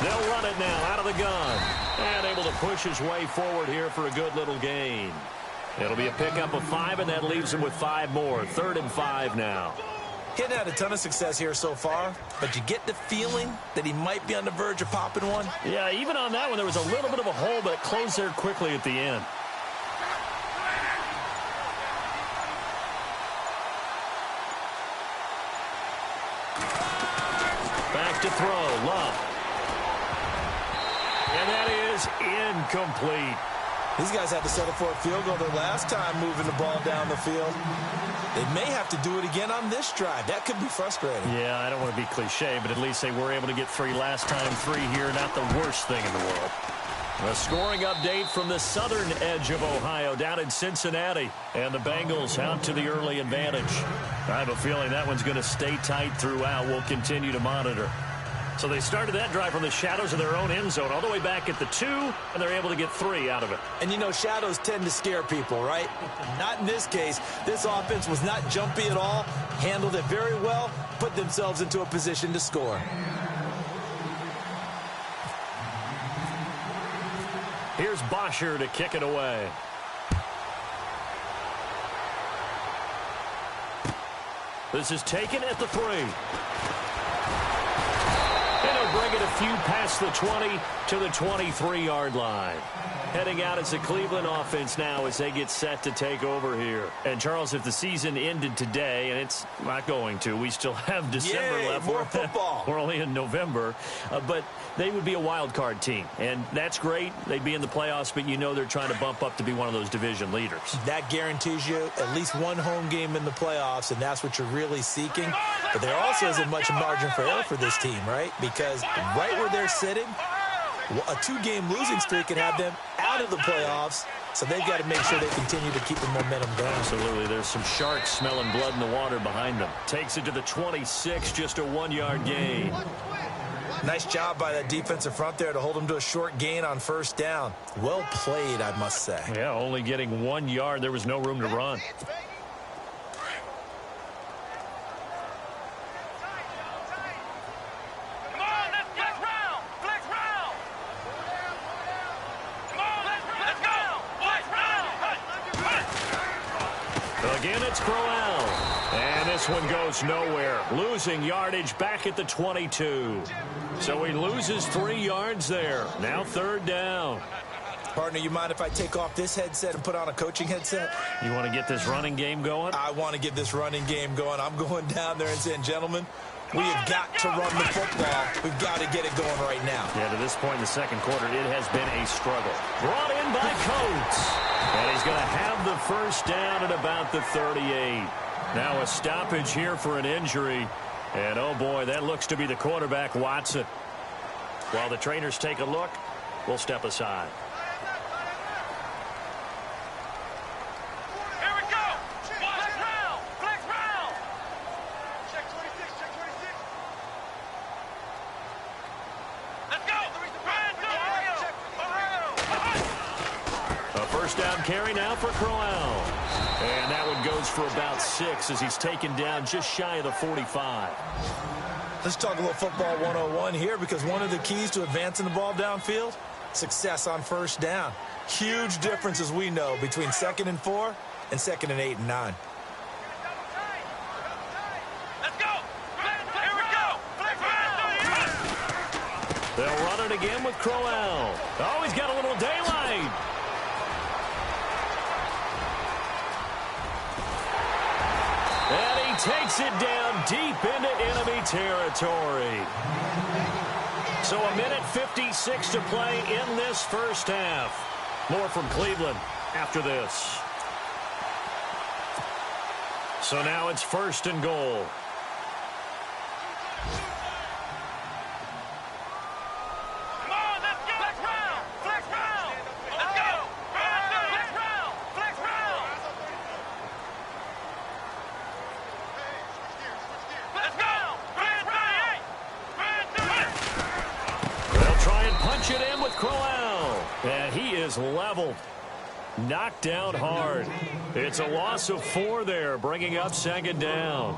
They'll run it now out of the gun. And able to push his way forward here for a good little gain. It'll be a pickup of 5, and that leaves him with 5 more. 3rd and 5 now. He hadn't had a ton of success here so far, but you get the feeling that he might be on the verge of popping one. Yeah, even on that one, there was a little bit of a hole, but it closed there quickly at the end. Back to throw, Love. And that is incomplete. These guys had to settle for a field goal their last time moving the ball down the field. They may have to do it again on this drive. That could be frustrating. Yeah, I don't want to be cliche, but at least they were able to get 3 last time. 3 here, not the worst thing in the world. A scoring update from the southern edge of Ohio down in Cincinnati. And the Bengals out to the early advantage. I have a feeling that one's going to stay tight throughout. We'll continue to monitor. So they started that drive from the shadows of their own end zone all the way back at the 2, and they're able to get 3 out of it. And, you know, shadows tend to scare people, right? Not in this case. This offense was not jumpy at all, handled it very well, put themselves into a position to score. Here's Bosher to kick it away. This is taken at the 3. And he'll bring it a few past the 20 to the 23-yard line. Heading out as the Cleveland offense now as they get set to take over here. And, Charles, if the season ended today, and it's not going to, we still have December left. More football. We're only in November. But they would be a wild card team. And that's great. They'd be in the playoffs, but you know they're trying to bump up to be one of those division leaders. That guarantees you at least one home game in the playoffs, and that's what you're really seeking. But there also isn't much margin for error for this team, right? Because right where they're sitting, a 2-game losing streak can have them out of the playoffs, so they've got to make sure they continue to keep the momentum going. Absolutely. There's some sharks smelling blood in the water behind them. Takes it to the 26, just a 1-yard gain. Nice job by that defensive front there to hold them to a short gain on first down. Well played, I must say. Yeah, only getting 1 yard. There was no room to run. Again, it's Crowell. And this one goes nowhere. Losing yardage back at the 22. So he loses 3 yards there. Now 3rd down. Partner, you mind if I take off this headset and put on a coaching headset? You want to get this running game going? I want to get this running game going. I'm going down there and saying, gentlemen, we have got to run the football. We've got to get it going right now. Yeah, to this point in the second quarter, it has been a struggle. Brought in by Coates. And he's going to have the first down at about the 38. Now a stoppage here for an injury. And, oh, boy, that looks to be the quarterback, Watson. While the trainers take a look, we'll step aside. Here we go. Flex round. Flex round. Check 26. Check 26. Let's go. A first down carry now for Crowell. And that one goes for about 6 as he's taken down just shy of the 45. Let's talk a little football 101 here, because one of the keys to advancing the ball downfield, success on first down. Huge difference, as we know, between 2nd and 4 and 2nd and 8 and 9. Let's go. Here we go. Flex round. They'll run it again with Crowell. Oh, he's got a little daylight. And he takes it down deep into enemy territory. So a minute 56 to play in this first half. More from Cleveland after this. So now it's 1st and goal. Come on, let's go. Flex round. Flex round. Let's go. Flex round. Flex round. Let's go. They'll try and punch it in with Crowell. And he is leveled. Knocked down hard. It's a loss of 4 there, bringing up 2nd down.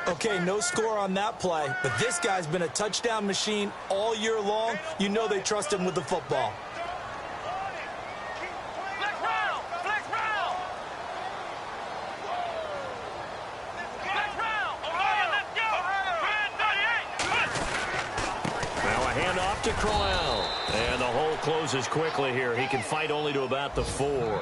Okay, no score on that play, but this guy's been a touchdown machine all year long. You know they trust him with the football. Flex round! Flex round! Flex round! Ohio, let's go! Red 38! Now a handoff to Crowell. And the hole closes quickly here. He can fight only to about the 4.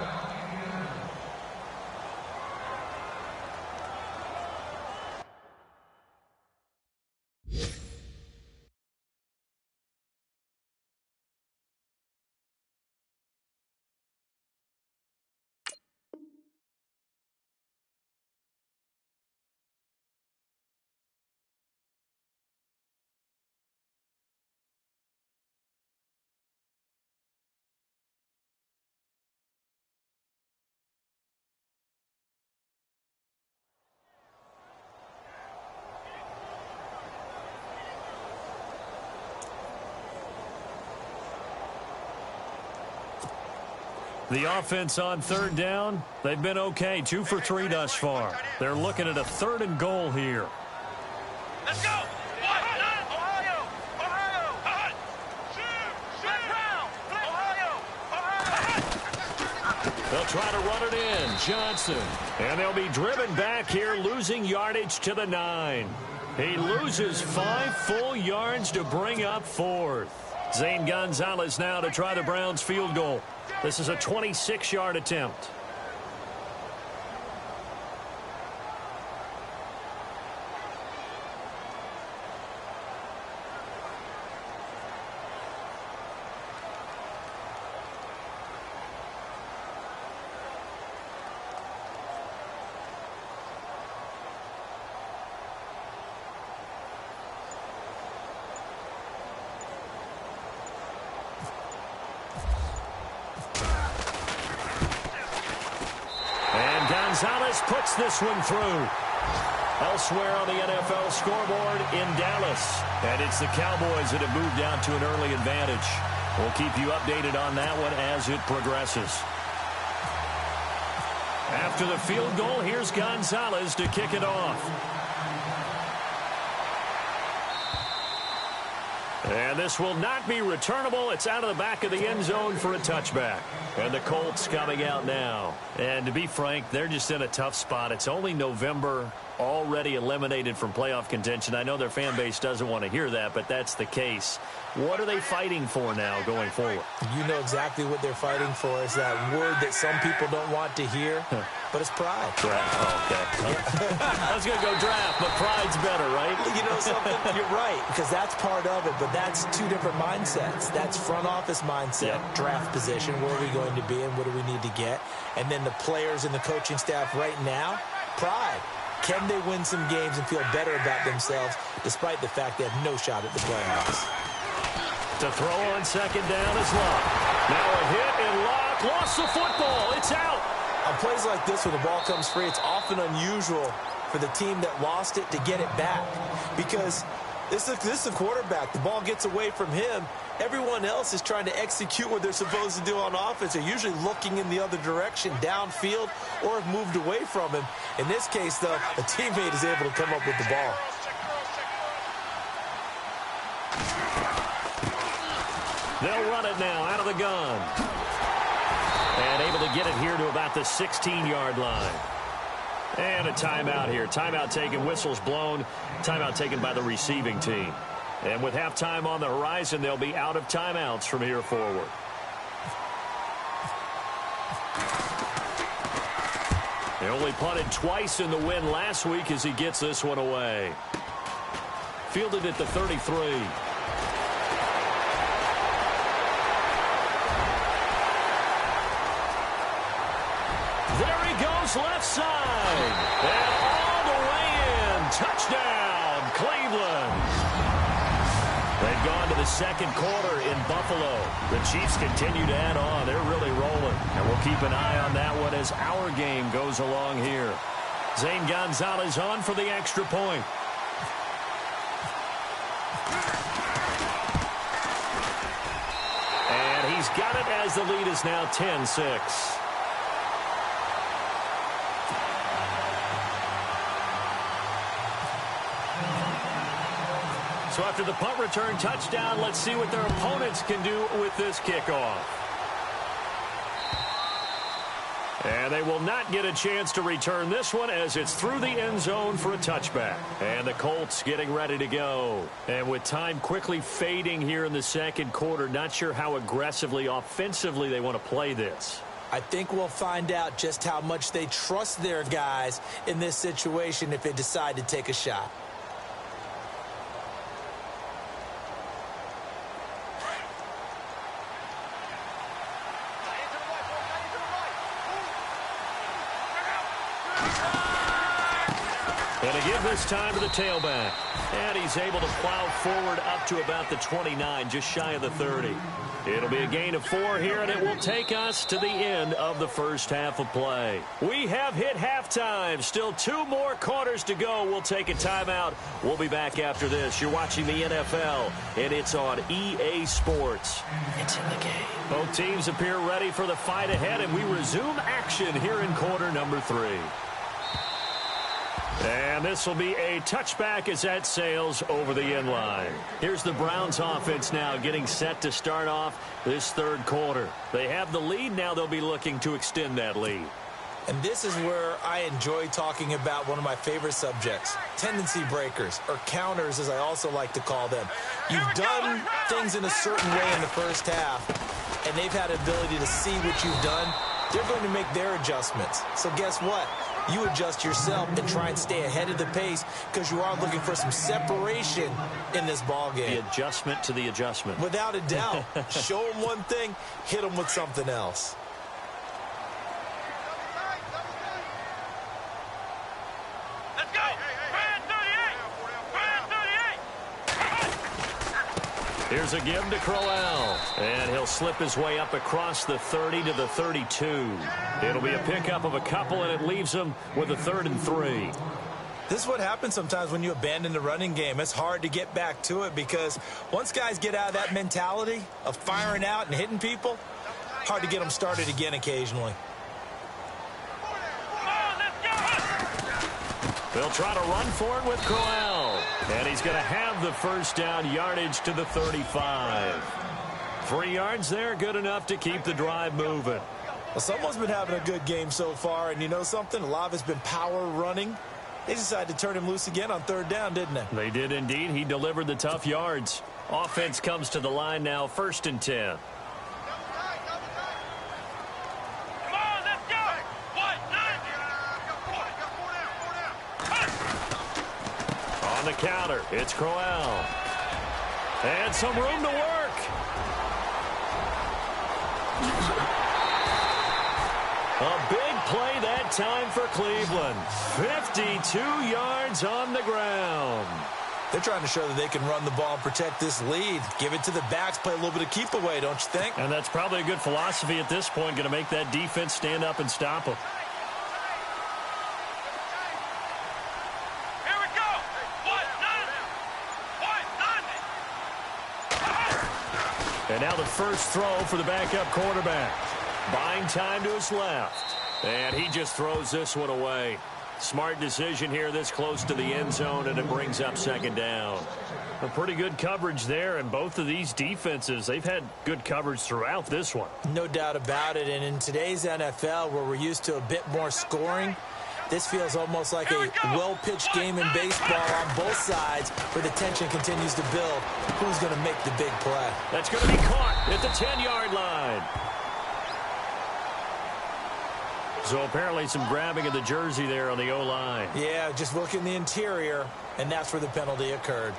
The offense on third down, they've been okay. 2 for 3 thus far. They're looking at a 3rd and goal here. Let's go! Ohio! Ohio! Flex round! Ohio! They'll try to run it in. Johnson. And they'll be driven back here, losing yardage to the 9. He loses 5 full yards to bring up 4th. Zane Gonzalez now to try the Browns field goal. This is a 26-yard attempt. Gonzalez puts this one through. Elsewhere on the NFL scoreboard in Dallas. And it's the Cowboys that have moved down to an early advantage. We'll keep you updated on that one as it progresses. After the field goal, here's Gonzalez to kick it off. And this will not be returnable. It's out of the back of the end zone for a touchback. And the Colts coming out now. And to be frank, they're just in a tough spot. It's only November, already eliminated from playoff contention. I know their fan base doesn't want to hear that, but that's the case. What are they fighting for now going forward? You know exactly what they're fighting for. Is that word that some people don't want to hear, but it's pride. Draft. Oh, okay. I was going to go draft, but pride's better, right? You know something? You're right, because that's part of it, but that's two different mindsets. That's front office mindset, draft position, where are we going to be and what do we need to get? And then the players and the coaching staff right now, pride. Can they win some games and feel better about themselves despite the fact they have no shot at the playoffs? To throw on second down is Locke. Now a hit and Locke lost the football. It's out. On plays like this where the ball comes free, it's often unusual for the team that lost it to get it back because this is a quarterback. The ball gets away from him. Everyone else is trying to execute what they're supposed to do on offense. They're usually looking in the other direction, downfield, or have moved away from him. In this case, though, a teammate is able to come up with the ball. They'll run it now out of the gun. And able to get it here to about the 16-yard line. And a timeout here. Timeout taken, whistles blown. Timeout taken by the receiving team. And with halftime on the horizon, they'll be out of timeouts from here forward. They only punted twice in the win last week as he gets this one away. Fielded at the 33. Left side. And all the way in. Touchdown, Cleveland. They've gone to the second quarter in Buffalo. The Chiefs continue to add on. They're really rolling. And we'll keep an eye on that one as our game goes along here. Zane Gonzalez on for the extra point. And he's got it as the lead is now 10-6. So after the punt return touchdown, let's see what their opponents can do with this kickoff. And they will not get a chance to return this one as it's through the end zone for a touchback. And the Colts getting ready to go. And with time quickly fading here in the second quarter, not sure how aggressively, offensively they want to play this. I think we'll find out just how much they trust their guys in this situation if they decide to take a shot. And to give this time to the tailback. And he's able to plow forward up to about the 29, just shy of the 30. It'll be a gain of 4 here, and it will take us to the end of the first half of play. We have hit halftime. Still 2 more quarters to go. We'll take a timeout. We'll be back after this. You're watching the NFL, and it's on EA Sports. It's in the game. Both teams appear ready for the fight ahead, and we resume action here in quarter number 3. And this will be a touchback as that sails over the end line. Here's the Browns offense now getting set to start off this third quarter. They have the lead. Now they'll be looking to extend that lead. And this is where I enjoy talking about one of my favorite subjects, tendency breakers, or counters as I also like to call them. You've done things in a certain way in the first half, and they've had ability to see what you've done. They're going to make their adjustments. So guess what? You adjust yourself and try and stay ahead of the pace because you are looking for some separation in this ball game. The adjustment to the adjustment. Without a doubt. Show them one thing, hit them with something else. Let's go. Brand 38. Brand 38. Here's a give to Crowell. And he'll slip his way up across the 30 to the 32. It'll be a pickup of a couple, and it leaves him with a 3rd and 3. This is what happens sometimes when you abandon the running game. It's hard to get back to it because once guys get out of that mentality of firing out and hitting people, hard to get them started again occasionally. Come on, let's go. They'll try to run for it with Crowell. And he's going to have the first down, yardage to the 35. 3 yards there, good enough to keep the drive moving. Well, someone's been having a good game so far, and you know something? A lot of it's been power running. They decided to turn him loose again on 3rd down, didn't they? They did indeed. He delivered the tough yards. Offense comes to the line now, 1st and 10. Come on, let's go. 1, 9. On the counter, it's Crowell. And some room to work. A big play that time for Cleveland. 52 yards on the ground. They're trying to show that they can run the ball and protect this lead. Give it to the backs, play a little bit of keep away, don't you think? And that's probably a good philosophy at this point, going to make that defense stand up and stop them. Here we go. 1, 9. 1, 9. And now the first throw for the backup quarterback. Buying time to his left. And he just throws this one away. Smart decision here this close to the end zone, and it brings up 2nd down. A pretty good coverage there, and both of these defenses, they've had good coverage throughout this one. No doubt about it. And in today's NFL, where we're used to a bit more scoring, this feels almost like a well-pitched game in baseball on both sides where the tension continues to build. Who's going to make the big play? That's going to be caught at the 10-yard line. So apparently some grabbing of the jersey there on the O-line. Yeah, just look in the interior, and that's where the penalty occurred.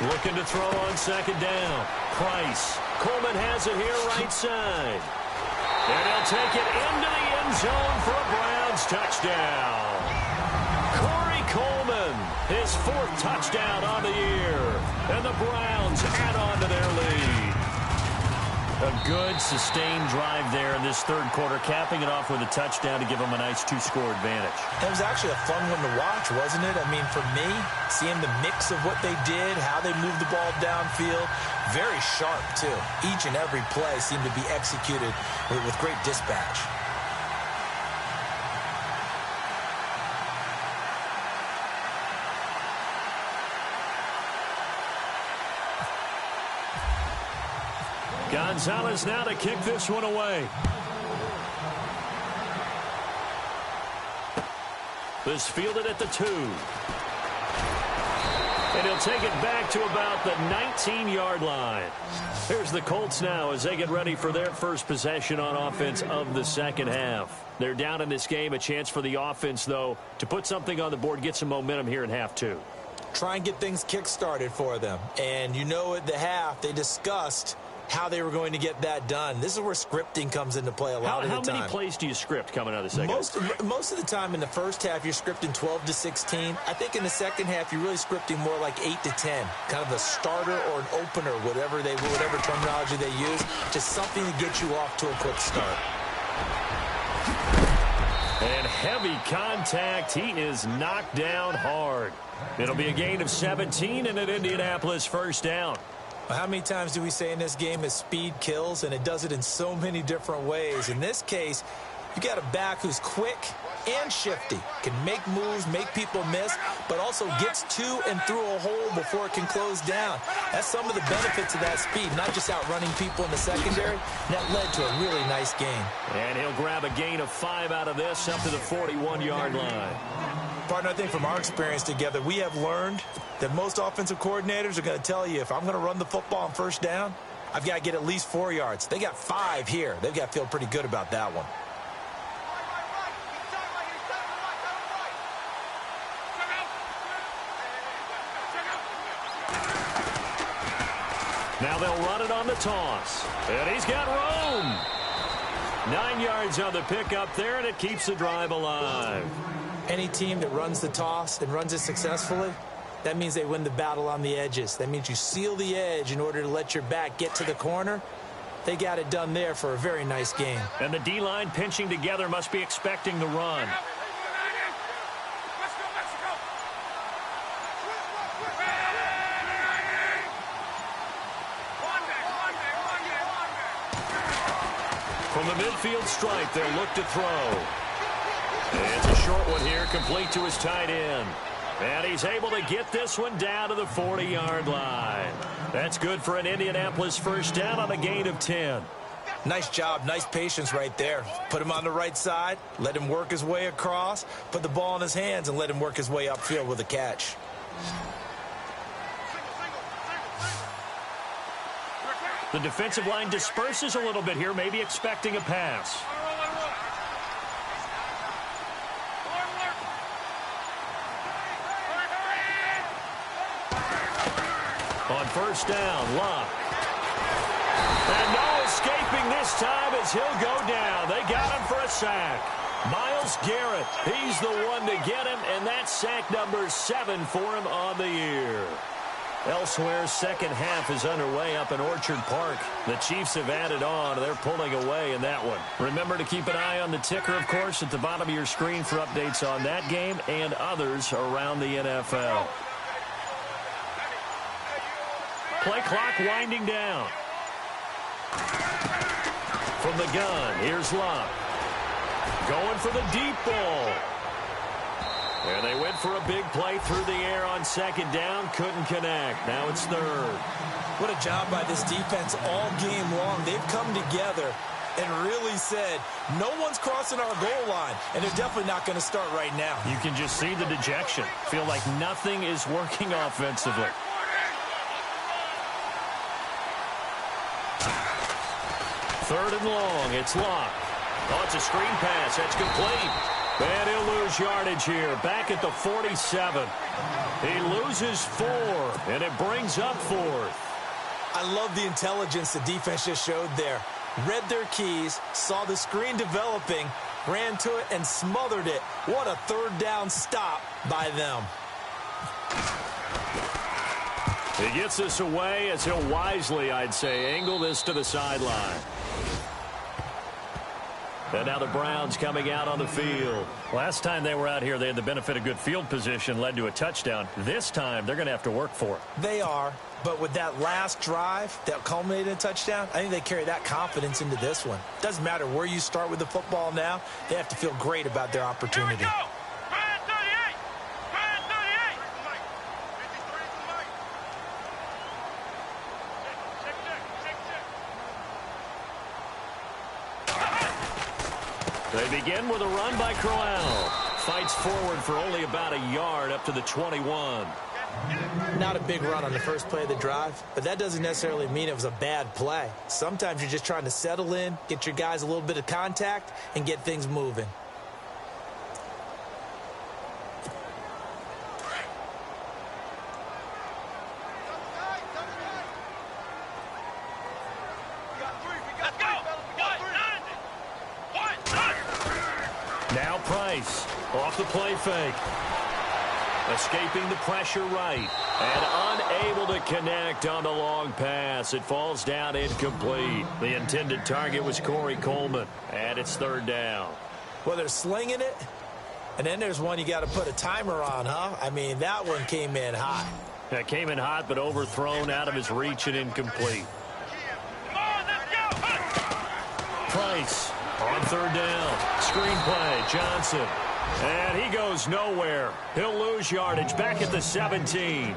Looking to throw on 2nd down. Price. Coleman has it here right side. And he'll take it into the end zone for a Browns touchdown. Corey Coleman His 4th touchdown on the year. And the Browns add on to their lead. A good, sustained drive there in this 3rd quarter, capping it off with a touchdown to give them a nice 2-score advantage. It was actually a fun one to watch, wasn't it? I mean, for me, seeing the mix of what they did, how they moved the ball downfield, very sharp, too. Each and every play seemed to be executed with great dispatch. Gonzalez now to kick this one away. This fielded at the 2. And he'll take it back to about the 19-yard line. Here's the Colts now as they get ready for their first possession on offense of the second half. They're down in this game. A chance for the offense, though, to put something on the board, get some momentum here in half 2. Try and get things kick-started for them. And you know at the half, they discussed how they were going to get that done. This is where scripting comes into play a lot of the time. How many plays do you script coming out of the second half? Most of the time in the first half, you're scripting 12 to 16. I think in the second half, you're really scripting more like 8 to 10. Kind of a starter or an opener, whatever terminology they use, just something to get you off to a quick start. And heavy contact. He is knocked down hard. It'll be a gain of 17 and an Indianapolis first down. How many times do we say in this game that speed kills, and it does it in so many different ways? In this case, you got a back who's quick and shifty, can make moves, make people miss, but also gets to and through a hole before it can close down. That's some of the benefits of that speed, not just outrunning people in the secondary. That led to a really nice game. And he'll grab a gain of 5 out of this up to the 41-yard line. Partner, I think from our experience together, we have learned that most offensive coordinators are going to tell you, if I'm going to run the football on first down, I've got to get at least 4 yards. They got 5 here. They've got to feel pretty good about that one. Now they'll run it on the toss. And he's got room. 9 yards on the pickup there, and it keeps the drive alive. Any team that runs the toss and runs it successfully, that means they win the battle on the edges. That means you seal the edge in order to let your back get to the corner. They got it done there for a very nice game. And the D-line pinching together must be expecting the run. From the midfield stripe, they'll look to throw. It's a short one here, complete to his tight end. And he's able to get this one down to the 40-yard line. That's good for an Indianapolis first down on a gain of 10. Nice job, nice patience right there. Put him on the right side, let him work his way across, put the ball in his hands, and let him work his way upfield with a catch. The defensive line disperses a little bit here, maybe expecting a pass. On first down, Locke. And no escaping this time as he'll go down. They got him for a sack. Myles Garrett, he's the one to get him, and that's sack number 7 for him on the year. Elsewhere, second half is underway up in Orchard Park. The Chiefs have added on. They're pulling away in that one. Remember to keep an eye on the ticker, of course, at the bottom of your screen for updates on that game and others around the NFL. Play clock winding down. From the gun, here's Locke. Going for the deep ball. And they went for a big play through the air on second down. Couldn't connect. Now it's third. What a job by this defense all game long. They've come together and really said, no one's crossing our goal line. And they're definitely not going to start right now. You can just see the dejection. Feel like nothing is working offensively. Third and long. It's Locke. Oh, it's a screen pass. That's complete. And he'll lose yardage here. Back at the 47. He loses 4, and it brings up 4th. I love the intelligence the defense just showed there. Read their keys, saw the screen developing, ran to it, and smothered it. What a third down stop by them. He gets this away as he'll wisely, I'd say, angle this to the sideline. And now the Browns coming out on the field. Last time they were out here, they had the benefit of good field position, led to a touchdown. This time, they're going to have to work for it. They are, but with that last drive that culminated in a touchdown, I think they carry that confidence into this one. Doesn't matter where you start with the football now, they have to feel great about their opportunity. Here we go. Brand 38. Brand 38. They begin with a run by Crowell. Fights forward for only about a yard up to the 21. Not a big run on the first play of the drive, but that doesn't necessarily mean it was a bad play. Sometimes you're just trying to settle in, get your guys a little bit of contact, and get things moving. Now Price off the play fake. Escaping the pressure right. And unable to connect on the long pass. It falls down incomplete. The intended target was Corey Coleman. And it's third down. Well, they're slinging it. And then there's one you got to put a timer on, huh? I mean, that one came in hot. That came in hot, but overthrown out of his reach and incomplete. Price on third down. Screen play. Johnson. And he goes nowhere. He'll lose yardage back at the 17.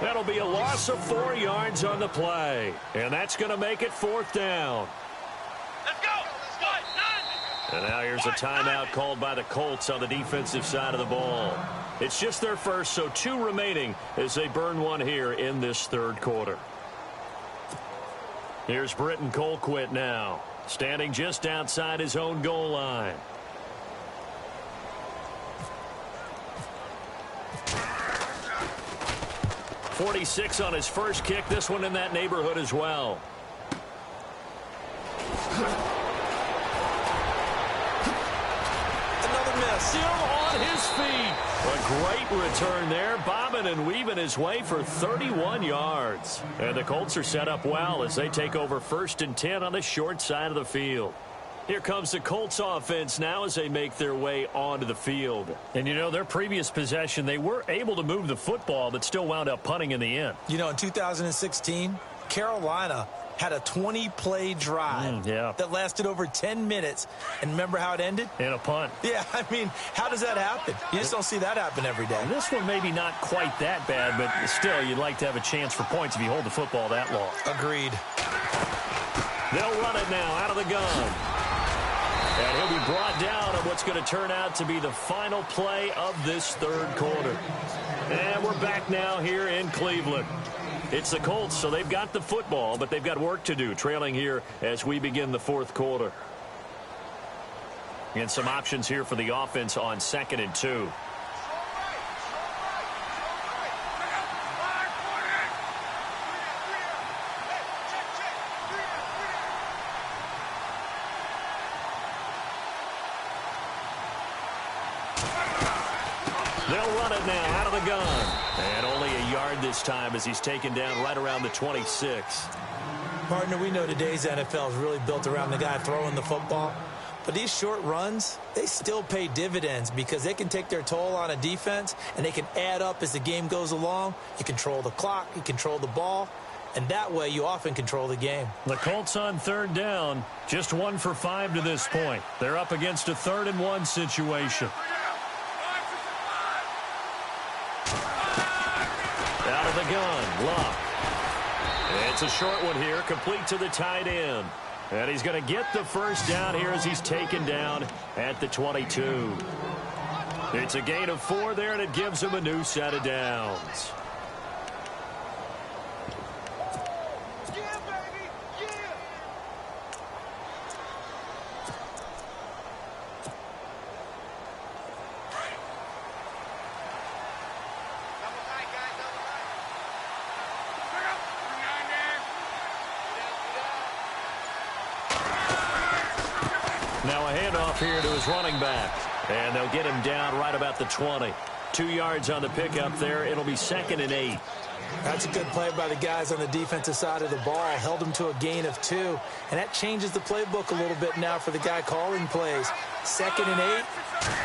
That'll be a loss of 4 yards on the play. And that's going to make it fourth down. Let's go. And now here's a timeout called by the Colts on the defensive side of the ball. It's just their first, so 2 remaining as they burn one here in this third quarter. Here's Britton Colquitt now, standing just outside his own goal line. .46 on his first kick. This one in that neighborhood as well. Another miss. Still on his feet. A great return there, bobbing and weaving his way for 31 yards. And the Colts are set up well as they take over 1st and 10 on the short side of the field. Here comes the Colts offense now as they make their way onto the field. And, you know, their previous possession, they were able to move the football, but still wound up punting in the end. You know, in 2016, Carolina had a 20-play drive that lasted over 10 minutes. And remember how it ended? In a punt. Yeah, I mean, how does that happen? You just don't see that happen every day. And this one maybe not quite that bad, but still, you'd like to have a chance for points if you hold the football that long. Agreed. They'll run it now out of the gun. And he'll be brought down on what's going to turn out to be the final play of this third quarter. And we're back now here in Cleveland. It's the Colts, so they've got the football, but they've got work to do, trailing here as we begin the fourth quarter. And some options here for the offense on 2nd and 2. They'll run it now out of the gun. And only a yard this time as he's taken down right around the 26. Partner, we know today's NFL is really built around the guy throwing the football. But these short runs, they still pay dividends because they can take their toll on a defense and they can add up as the game goes along. You control the clock, you control the ball, and that way you often control the game. The Colts on third down, just 1 for 5 to this point. They're up against a 3rd and 1 situation. Out of the gun, Luck. It's a short one here, complete to the tight end. And he's going to get the first down here as he's taken down at the 22. It's a gain of 4 there, and it gives him a new set of downs. Now a handoff here to his running back. And they'll get him down right about the 20. 2 yards on the pickup there. It'll be 2nd and 8. That's a good play by the guys on the defensive side of the ball. Held them to a gain of 2. And that changes the playbook a little bit now for the guy calling plays. 2nd and 8.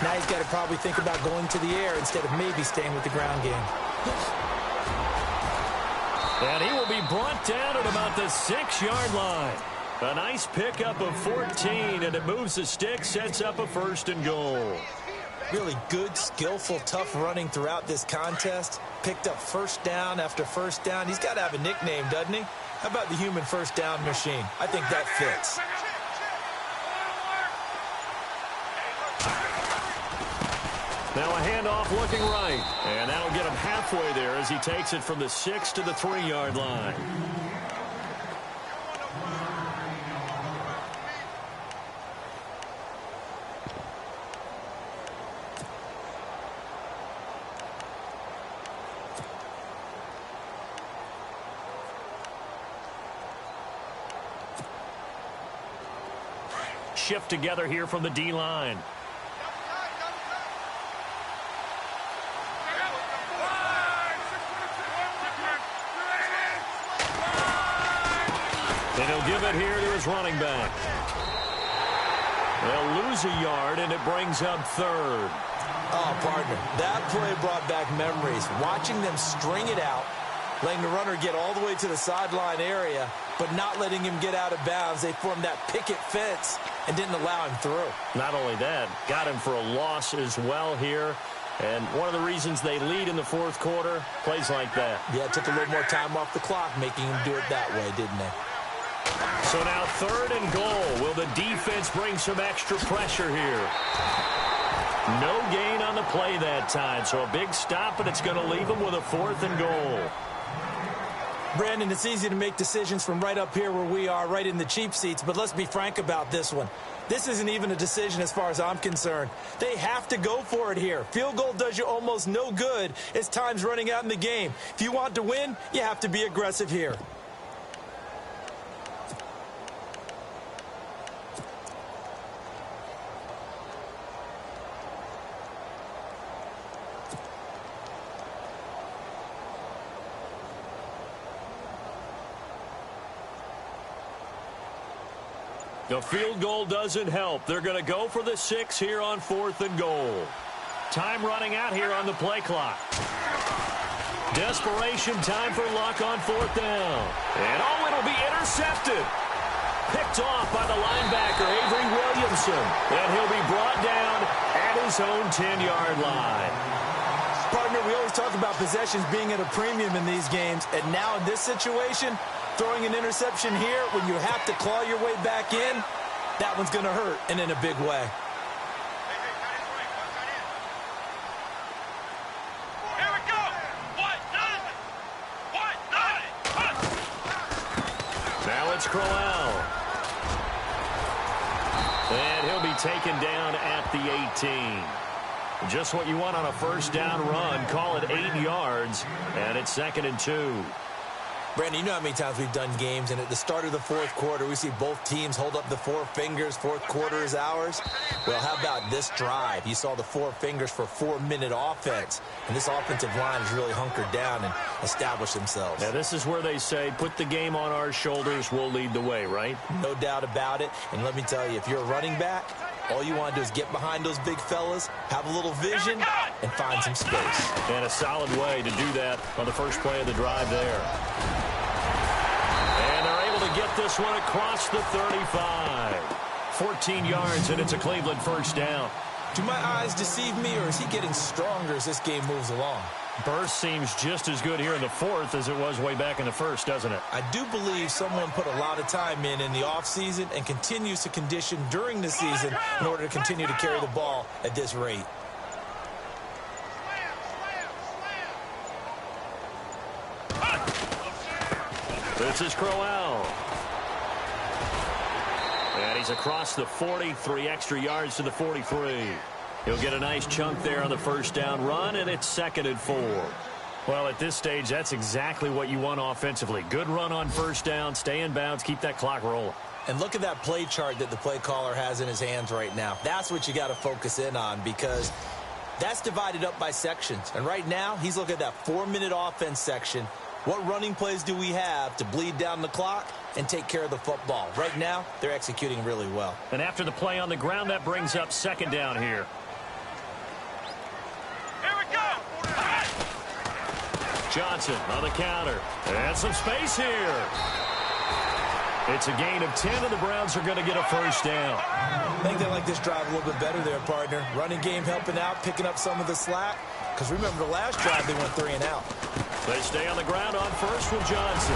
Now he's got to probably think about going to the air instead of maybe staying with the ground game. And he will be brought down at about the 6-yard line. A nice pickup of 14, and it moves the stick, sets up a 1st and goal. Really good, skillful, tough running throughout this contest. Picked up 1st down after 1st down. He's got to have a nickname, doesn't he? How about the human 1st down machine? I think that fits. Now a handoff looking right. And that'll get him halfway there as he takes it from the 6 to the 3-yard line. Shift together here from the D-line. And he'll give it here to his running back. They'll lose a yard, and it brings up 3rd. Oh, partner, that play brought back memories. Watching them string it out, letting the runner get all the way to the sideline area, but not letting him get out of bounds. They formed that picket fence and didn't allow him through. Not only that, got him for a loss as well here. And one of the reasons they lead in the 4th quarter, plays like that. Yeah, it took a little more time off the clock, making him do it that way, didn't they? So now 3rd and goal. Will the defense bring some extra pressure here? No gain on the play that time. So a big stop, and it's going to leave them with a 4th and goal. Brandon, it's easy to make decisions from right up here where we are, right in the cheap seats, but let's be frank about this one. This isn't even a decision as far as I'm concerned. They have to go for it here. Field goal does you almost no good as time's running out in the game. If you want to win, you have to be aggressive here. The field goal doesn't help. They're going to go for the 6 here on 4th and goal. Time running out here on the play clock. Desperation time for Luck on 4th down. And oh, it'll be intercepted. Picked off by the linebacker, Avery Williamson. And he'll be brought down at his own 10-yard line. Partner, we always talk about possessions being at a premium in these games. And now in this situation, throwing an interception here when you have to claw your way back in, that one's going to hurt, and in a big way. Here we go. Now it's Crowell. And he'll be taken down at the 18. Just what you want on a 1st down run. Call it 8 yards, and it's 2nd and 2. Brandon, you know how many times we've done games, and at the start of the 4th quarter, we see both teams hold up the 4 fingers. 4th quarter is ours. Well, how about this drive? You saw the 4 fingers for 4-minute offense, and this offensive line has really hunkered down and established themselves. Now, this is where they say, put the game on our shoulders, we'll lead the way, right? No doubt about it, and let me tell you, if you're a running back, all you want to do is get behind those big fellas, have a little vision, and find some space. And a solid way to do that on the first play of the drive there. And they're able to get this one across the 35. 14 yards, and it's a Cleveland 1st down. Do my eyes deceive me, or is he getting stronger as this game moves along? Burst seems just as good here in the 4th as it was way back in the 1st, doesn't it? I do believe someone put a lot of time in the offseason and continues to condition during the season in order to continue to carry the ball at this rate. This is Crowell. And he's across the 40, 3 extra yards to the 43. He'll get a nice chunk there on the 1st down run, and it's 2nd and 4. Well, at this stage, that's exactly what you want offensively. Good run on 1st down, stay in bounds, keep that clock rolling. And look at that play chart that the play caller has in his hands right now. That's what you got to focus in on, because That's divided up by sections. And right now, he's looking at that 4-minute offense section. What running plays do we have to bleed down the clock and take care of the football? Right now, they're executing really well. And after the play on the ground, that brings up second down here. Here we go. Johnson on the counter. And some space here. It's a gain of 10, and the Browns are going to get a first down. I think they like this drive a little bit better there, partner. Running game helping out, picking up some of the slack. Because remember, the last drive, they went 3 and out. They stay on the ground on first with Johnson.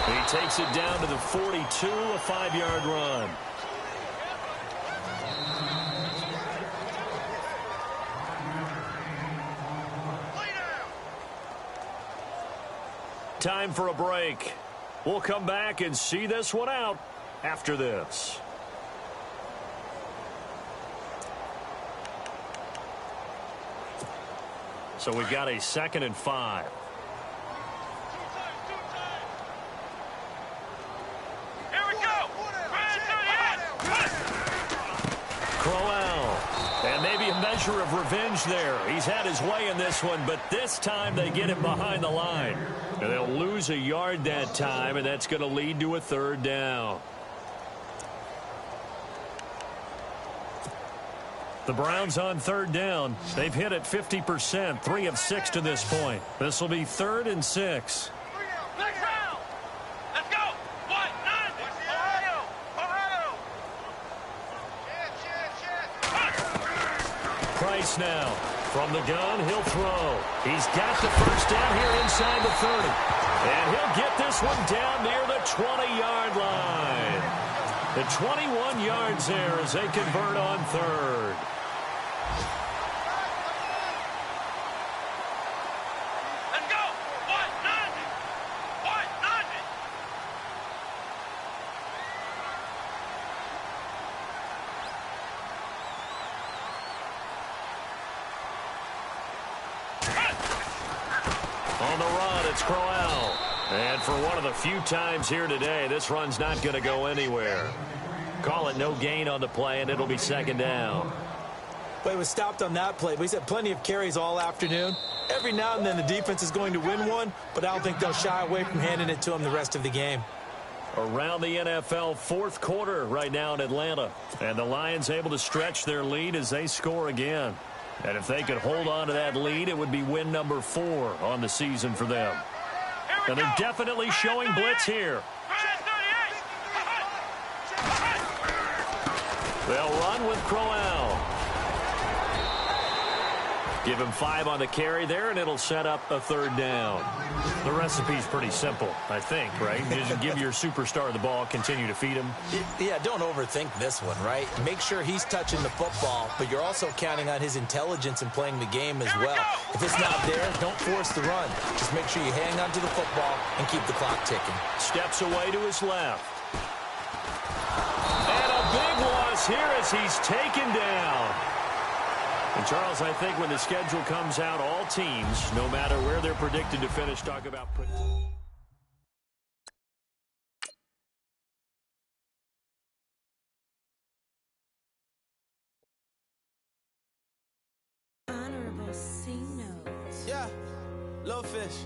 He takes it down to the 42, a 5-yard run. Time for a break. We'll come back and see this one out after this. So we've got a 2nd and 5. Here we go. Crowell. And maybe a measure of revenge there. He's had his way in this one, but this time they get him behind the line. And they'll lose a yard that time, and that's going to lead to a 3rd down. The Browns on 3rd down. They've hit it 50%, 3 of 6 to this point. This will be 3rd and 6. Next round. Let's go. 1-9. Ohio. Ohio. Price now. From the gun, he'll throw. He's got the first down here inside the 30. And he'll get this one down near the 20-yard line. The 21 yards there as they convert on 3rd. Let's go. 1-9. 1-9. On the run, it's Crowell. And for one of the few times here today, this run's not going to go anywhere. Call it no gain on the play, and it'll be 2nd down. But he was stopped on that play. But he's had plenty of carries all afternoon. Every now and then the defense is going to win one, but I don't think they'll shy away from handing it to him the rest of the game. Around the NFL, 4th quarter right now in Atlanta. And the Lions able to stretch their lead as they score again. And if they could hold on to that lead, it would be win number 4 on the season for them. And they're definitely showing blitz here. They'll run with Crowell. Give him 5 on the carry there, and it'll set up a 3rd down. The recipe's pretty simple, I think, right? Just give your superstar the ball, continue to feed him. Yeah, don't overthink this one, right? Make sure he's touching the football, but you're also counting on his intelligence in playing the game as well. If it's not there, don't force the run. Just make sure you hang on to the football and keep the clock ticking. Steps away to his left. And a big loss here as he's taken down. And, Charles, I think when the schedule comes out, all teams, no matter where they're predicted to finish, talk about... Honorable C notes. Yeah, little fish.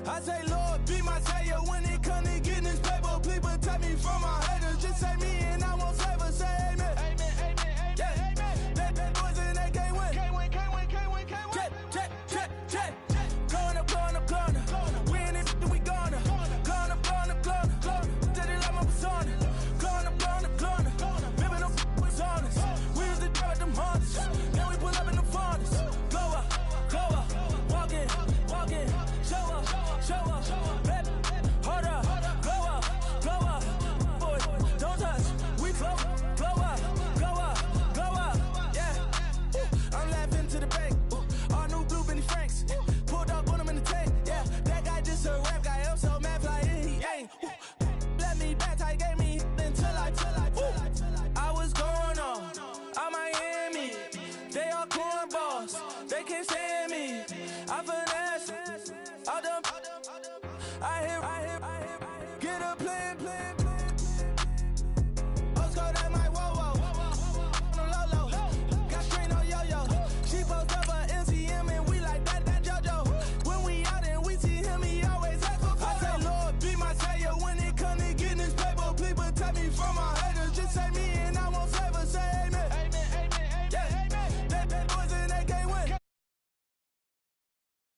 I say, Lord, be my savior when it comes to getting this paper. Please protect me from my haters. Just say me and I won't favor. Say amen. Amen, amen, amen, yeah. Amen. That boys and they can't win. Can't win, can't win, can't win, can't win. Jet. Going up, going up, going up. We in it, we gonna. Going up, going up, going up. Did it like my persona. Going up, going up, going up. Living up was honest. We used to drive them Hondas. Then we pull up in the Fondas. Go up, walk in, show up, baby, hold up, go up, boy, don't touch, we flow up, yeah, I'm laughing to the bank, all new blue Benny Franks, pulled up on him in the tank, yeah, that guy just a rap guy, I'm so mad fly in, he ain't, let me back, I gave me until I was going on Miami, they all cornballs, they can't stand me, I finesse, I hit, get a plan.